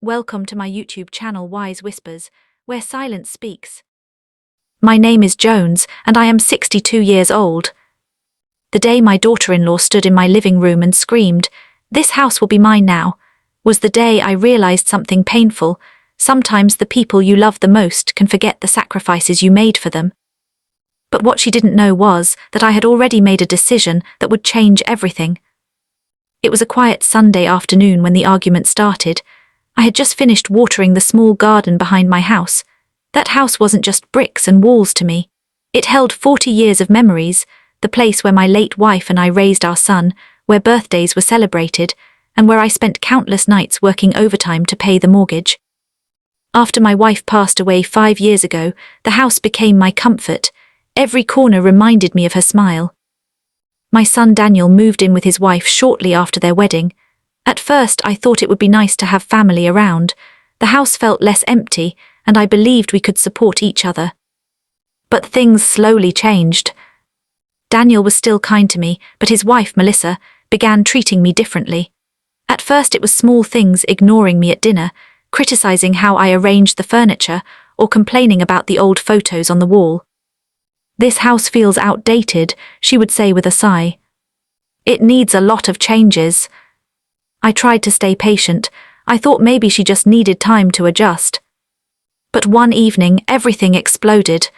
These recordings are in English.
Welcome to my YouTube channel Wise Whispers, where silence speaks. My name is Jones, and I am 62 years old. The day my daughter-in-law stood in my living room and screamed, "This house will be mine now," was the day I realized something painful. Sometimes the people you love the most can forget the sacrifices you made for them. But what she didn't know was that I had already made a decision that would change everything. It was a quiet Sunday afternoon when the argument started. I had just finished watering the small garden behind my house. That house wasn't just bricks and walls to me. It held 40 years of memories, the place where my late wife and I raised our son, where birthdays were celebrated, and where I spent countless nights working overtime to pay the mortgage. After my wife passed away 5 years ago, the house became my comfort. Every corner reminded me of her smile. My son Daniel moved in with his wife shortly after their wedding. At first, I thought it would be nice to have family around. The house felt less empty, and I believed we could support each other. But things slowly changed. Daniel was still kind to me, but his wife, Melissa, began treating me differently. At first it was small things, ignoring me at dinner, criticizing how I arranged the furniture, or complaining about the old photos on the wall. "This house feels outdated," she would say with a sigh. "It needs a lot of changes." I tried to stay patient. I thought maybe she just needed time to adjust. But one evening, everything exploded.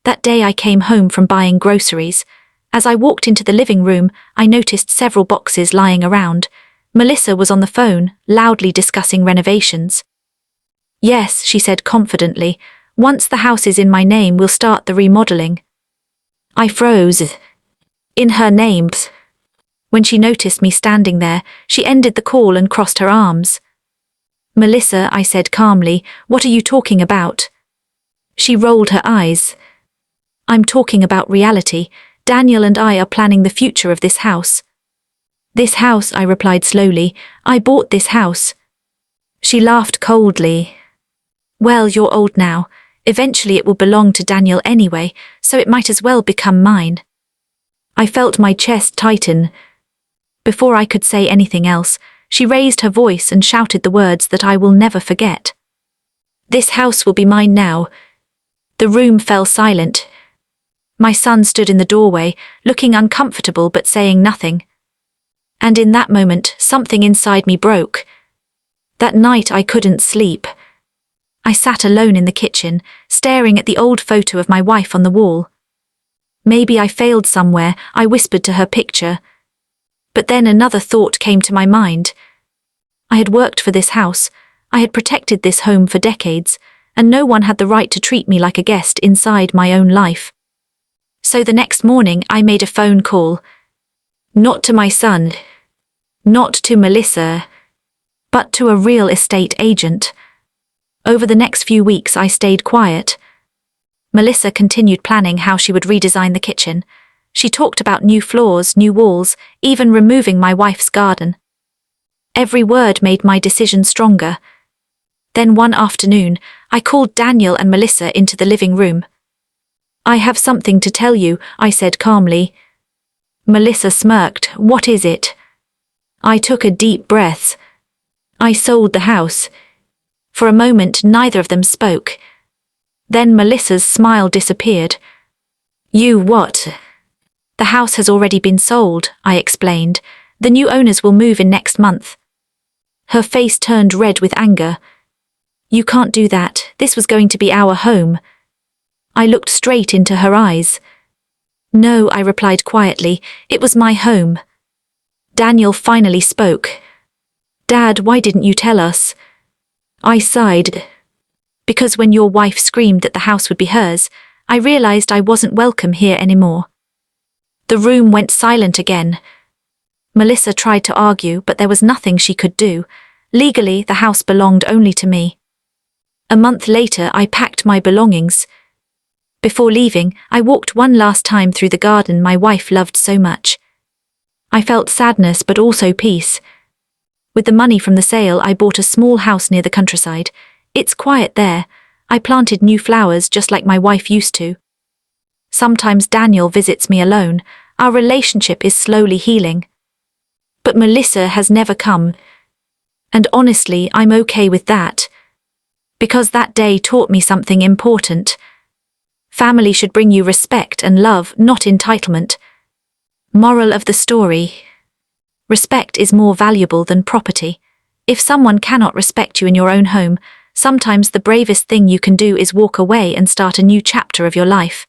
That day I came home from buying groceries. As I walked into the living room, I noticed several boxes lying around. Melissa was on the phone, loudly discussing renovations. "Yes," she said confidently, "once the house is in my name, we'll start the remodeling." I froze. In her name. When she noticed me standing there, she ended the call and crossed her arms. "Melissa," I said calmly, "what are you talking about?" She rolled her eyes. "I'm talking about reality. Daniel and I are planning the future of this house." "This house," I replied slowly. "I bought this house." She laughed coldly. "Well, you're old now. Eventually it will belong to Daniel anyway, so it might as well become mine." I felt my chest tighten. Before I could say anything else, she raised her voice and shouted the words that I will never forget. "This house will be mine now." The room fell silent. My son stood in the doorway, looking uncomfortable but saying nothing. And in that moment, something inside me broke. That night I couldn't sleep. I sat alone in the kitchen, staring at the old photo of my wife on the wall. Maybe I failed somewhere, I whispered to her picture. But then another thought came to my mind. I had worked for this house, I had protected this home for decades, and no one had the right to treat me like a guest inside my own life. So the next morning I made a phone call. Not to my son, not to Melissa, but to a real estate agent. Over the next few weeks I stayed quiet. Melissa continued planning how she would redesign the kitchen. She talked about new floors, new walls, even removing my wife's garden. Every word made my decision stronger. Then one afternoon, I called Daniel and Melissa into the living room. "I have something to tell you," I said calmly. Melissa smirked. "What is it?" I took a deep breath. "I sold the house." For a moment, neither of them spoke. Then Melissa's smile disappeared. "You what?" "The house has already been sold," I explained. "The new owners will move in next month." Her face turned red with anger. "You can't do that. This was going to be our home." I looked straight into her eyes. "No," I replied quietly, "it was my home." Daniel finally spoke. "Dad, why didn't you tell us?" I sighed. "Because when your wife screamed that the house would be hers, I realized I wasn't welcome here anymore." The room went silent again. Melissa tried to argue, but there was nothing she could do. Legally, the house belonged only to me. A month later, I packed my belongings. Before leaving, I walked one last time through the garden my wife loved so much. I felt sadness but also peace. With the money from the sale, I bought a small house near the countryside. It's quiet there. I planted new flowers just like my wife used to. Sometimes Daniel visits me alone. Our relationship is slowly healing. But Melissa has never come. And honestly, I'm okay with that. Because that day taught me something important. Family should bring you respect and love, not entitlement. Moral of the story: respect is more valuable than property. If someone cannot respect you in your own home, sometimes the bravest thing you can do is walk away and start a new chapter of your life.